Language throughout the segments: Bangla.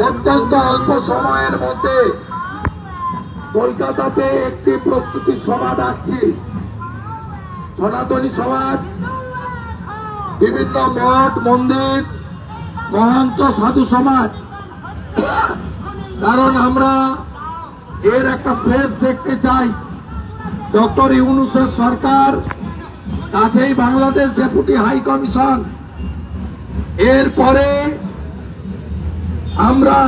অত্যন্ত অল্প সময়ের মধ্যে কলকাতাতে একটি প্রস্তুতি সভা ডাকছি। সনাতনী সমাজ, বিভিন্ন মঠ মন্দির, মহান্ত সাধু সমাজ, কারণ আমরা এর একটা শেষ দেখতে চাই। ডক্টর ইউনূসের সরকার, কাছেই বাংলাদেশ ডেপুটি হাই কমিশন, এরপরে আমরা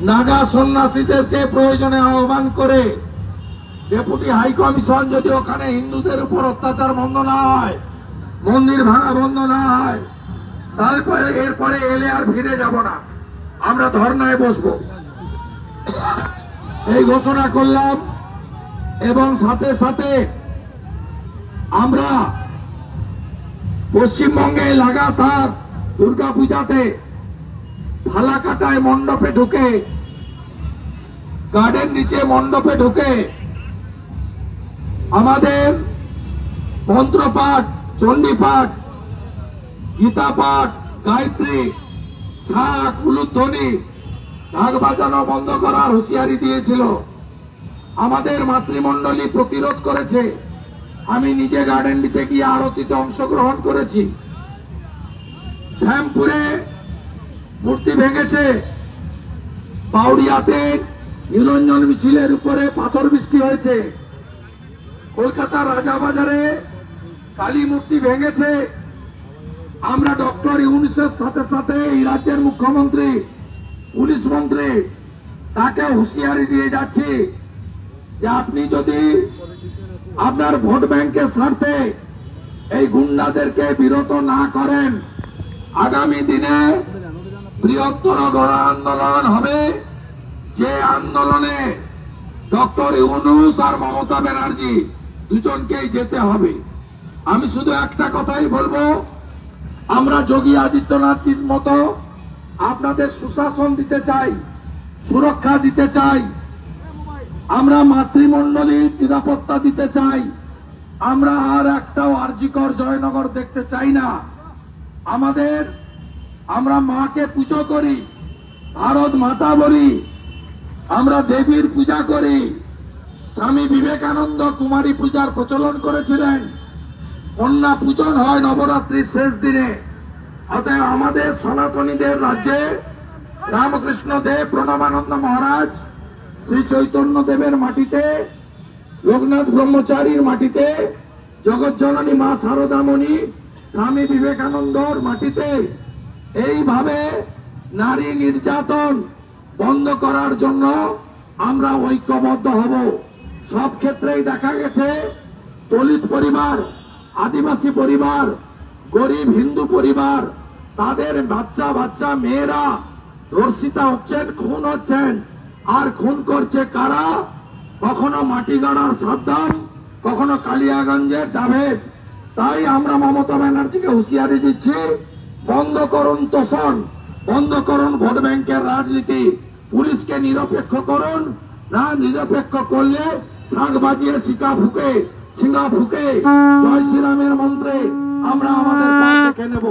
নাগা সন্ন্যাসীদেরকে প্রয়োজনে আহ্বান করে ডেপুটি হাই কমিশন যদি ওখানে হিন্দুদের উপর অত্যাচার বন্ধ না হয়, মন্দির ভাঙা বন্ধ না হয়, তারপরে এরপরে এলে আর ফিরে যাব না, আমরা ধর্নায় বসবো, এই ঘোষণা করলাম। এবং সাথে সাথে আমরা পশ্চিমবঙ্গে লাগাতার দুর্গাপূজাতে ফালাকাটায় মণ্ডপে ঢুকে, গার্ডেন নিচে মণ্ডপে ঢুকে আমাদের মন্ত্রপাঠ, চণ্ডীপাঠ, গীতা পাঠ, গায়ত্রী, শাক, উলুধ্বনি, ঢাক বাজানো বন্ধ করার হুঁশিয়ারি দিয়েছিল। আমাদের মাতৃমণ্ডলী প্রতিরোধ করেছে। আমি নিজে গার্ডেন নিচে গিয়ে আরতিতে অংশগ্রহণ করেছি। শ্যামপুরে মূর্তি ভেঙেছে, পাউড়িয়াতে নিরঞ্জন মিছিলের উপরে পাথর বৃষ্টি হয়েছে, কলকাতার রাজাবাজারে কালী মূর্তি ভেঙেছে। আমরা ডক্টর ইউনূসের সাথে সাথে এই রাজ্যের মুখ্যমন্ত্রী, পুলিশ মন্ত্রী, তাকে হুঁশিয়ারি দিয়ে যাচ্ছি যে আপনি যদি আপনার ভোট ব্যাংকের স্বার্থে এই গুন্ডাদেরকে বিরত না করেন, আগামী দিনে বৃহত্তর গণ আন্দোলন হবে, যে আন্দোলনে ডক্টর ইউনূস আর মমতা ব্যানার্জি দুজনকেই যেতে হবে। আমি শুধু একটা কথাই বলবো, আমরা যোগী আদিত্যনাথজির মতো আপনাদের সুশাসন দিতে চাই, সুরক্ষা দিতে চাই, আমরা মাতৃমণ্ডলীর নিরাপত্তা দিতে চাই। আমরা আর একটাও আরজিকর জয়নগর দেখতে চাই না। আমরা মাকে পুজো করি, ভারত মাতা বলি, আমরা দেবীর পূজা করি। স্বামী বিবেকানন্দ কুমারী পূজার প্রচলন করেছিলেন। কন্যা পূজন হয় নবরাত্রির শেষ দিনে। অতএব আমাদের সনাতনীদের রাজ্যে রামকৃষ্ণ দেব, প্রণবানন্দ মহারাজ, শ্রী চৈতন্য দেবের মাটিতে, লোকনাথ ব্রহ্মচারীর মাটিতে, জগৎজননী মা শারদামণি, স্বামী বিবেকানন্দর মাটিতে এইভাবে নারী নির্যাতন বন্ধ করার জন্য আমরা ঐক্যবদ্ধ হব। সব ক্ষেত্রেই দেখা গেছে দলিত পরিবার, আদিবাসী পরিবার, গরিব হিন্দু পরিবার, তাদের বাচ্চা বাচ্চা মেয়েরা ধর্ষিতা হচ্ছেন, খুন হচ্ছেন। আর খুন করছে কারা? কখনো মাটিগাড়ার সাদ্দাম, কখনো কালিয়াগঞ্জের জাভেদ। তাই আমরা মমতা ব্যানার্জিকে হুঁশিয়ারি দিচ্ছি, বন্ধ করুন তোষণ, বন্ধ করুন ভোট ব্যাংকের রাজনীতি, পুলিশকে নিরপেক্ষ করুন। না নিরপেক্ষ করলে শাঁখ বাজিয়ে সিঙ্গা ফুকে জয় শ্রীরামের মন্ত্রে আমরা আমাদের পথ দেখে নেব।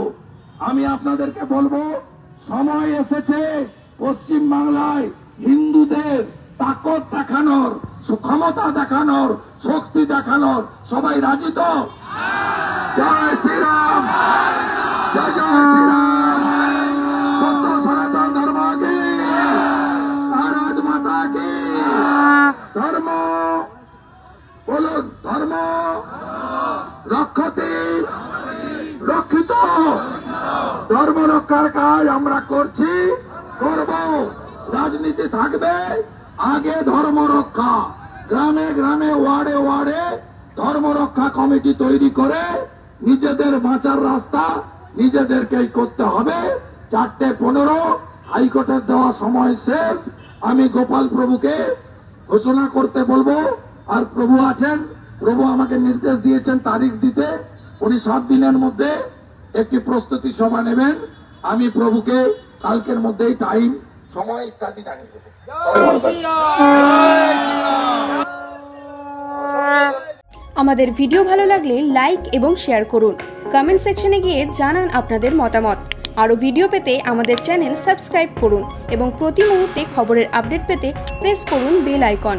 আমি আপনাদেরকে বলবো, সময় এসেছে পশ্চিম বাংলায় হিন্দুদের তাকত দেখানোর, ক্ষমতা দেখানোর, শক্তি দেখানোর। সবাই রাজি তো? জয় শ্রীরাম, জয় জয় শ্রীরাম। সত্য সনাতন ধর্ম কি, ভারত মাতা কি। ধর্ম বলুন, ধর্ম রক্ষতে রক্ষিত। ধর্ম রক্ষার কাজ আমরা করছি, করব। রাজনীতি থাকবে, আগে ধর্ম রক্ষা। গ্রামে গ্রামে, ওয়ার্ডে ওয়ার্ডে ধর্ম রক্ষা কমিটি তৈরি করে নিজেদের বাঁচার রাস্তা নিজেদেরকেই করতে হবে। 4:15 হাইকোর্টের দেওয়া সময় শেষ। আমি গোপাল প্রভুকে ঘোষণা করতে বলবো। আর প্রভু আছেন, প্রভু আমাকে নির্দেশ দিয়েছেন তারিখ দিতে। উনি 7 দিনের মধ্যে একটি প্রস্তুতি সভা নেবেন। আমি প্রভুকে কালকের মধ্যেই টাইম, সময় ইত্যাদি জানিয়ে দেব। আমাদের ভিডিও ভালো লাগলে লাইক এবং শেয়ার করুন। কমেন্ট সেকশনে গিয়ে জানান আপনাদের মতামত। আরও ভিডিও পেতে আমাদের চ্যানেল সাবস্ক্রাইব করুন এবং প্রতি মুহূর্তে খবরের আপডেট পেতে প্রেস করুন বেল আইকন।